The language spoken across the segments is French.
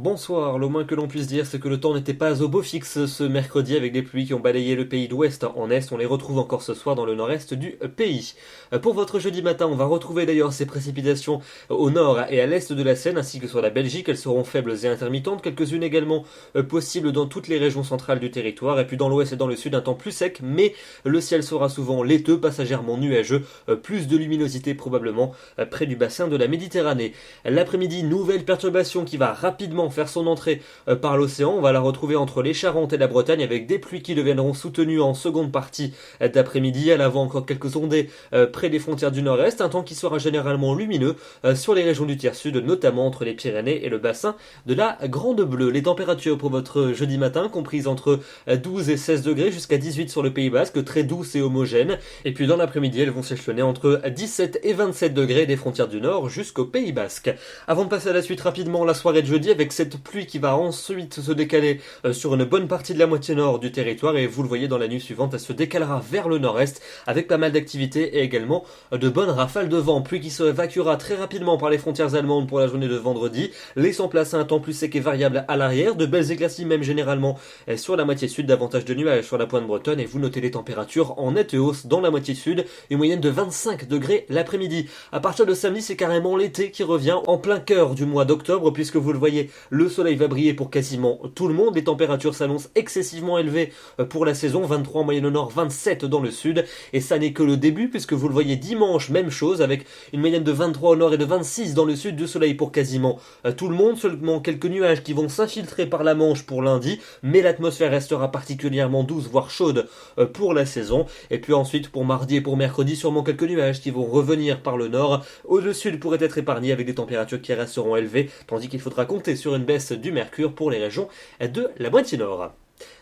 Bonsoir, le moins que l'on puisse dire c'est que le temps n'était pas au beau fixe ce mercredi avec des pluies qui ont balayé le pays d'ouest en est, on les retrouve encore ce soir dans le nord-est du pays. Pour votre jeudi matin, on va retrouver d'ailleurs ces précipitations au nord et à l'est de la Seine ainsi que sur la Belgique, elles seront faibles et intermittentes, quelques-unes également possibles dans toutes les régions centrales du territoire et puis dans l'ouest et dans le sud un temps plus sec mais le ciel sera souvent laiteux, passagèrement nuageux, plus de luminosité probablement près du bassin de la Méditerranée. L'après-midi, nouvelle perturbation qui va rapidement faire son entrée par l'océan. On va la retrouver entre les Charentes et la Bretagne avec des pluies qui deviendront soutenues en seconde partie d'après-midi. À l'avant encore quelques ondées près des frontières du nord-est. Un temps qui sera généralement lumineux sur les régions du tiers sud, notamment entre les Pyrénées et le bassin de la Grande Bleue. Les températures pour votre jeudi matin comprises entre 12 et 16 degrés jusqu'à 18 sur le Pays Basque, très douces et homogènes. Et puis dans l'après-midi, elles vont s'échelonner entre 17 et 27 degrés des frontières du nord jusqu'au Pays Basque. Avant de passer à la suite rapidement, la soirée de jeudi avec cette pluie qui va ensuite se décaler sur une bonne partie de la moitié nord du territoire et vous le voyez dans la nuit suivante, elle se décalera vers le nord-est avec pas mal d'activité et également de bonnes rafales de vent. Pluie qui se évacuera très rapidement par les frontières allemandes pour la journée de vendredi, laissant place à un temps plus sec et variable à l'arrière, de belles éclaircies même généralement sur la moitié sud, davantage de nuages sur la pointe bretonne et vous notez les températures en nette hausse dans la moitié sud, une moyenne de 25 degrés l'après-midi. À partir de samedi, c'est carrément l'été qui revient en plein cœur du mois d'octobre puisque vous le voyez, le soleil va briller pour quasiment tout le monde. Les températures s'annoncent excessivement élevées pour la saison, 23 en moyenne au nord, 27 dans le sud. Et ça n'est que le début puisque vous le voyez dimanche, même chose avec une moyenne de 23 au nord et de 26 dans le sud, du soleil pour quasiment tout le monde. Seulement quelques nuages qui vont s'infiltrer par la Manche pour lundi, mais l'atmosphère restera particulièrement douce, voire chaude pour la saison. Et puis ensuite pour mardi et pour mercredi, sûrement quelques nuages qui vont revenir par le nord. Au sud pourrait être épargné avec des températures qui resteront élevées, tandis qu'il faudra compter sur une baisse du mercure pour les régions de la moitié nord.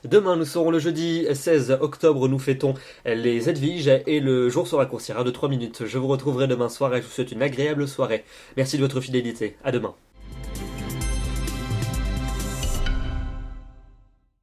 Demain, nous serons le jeudi 16 octobre, nous fêtons les Edwiges et le jour se raccourcira de 3 minutes. Je vous retrouverai demain soir et je vous souhaite une agréable soirée. Merci de votre fidélité. À demain.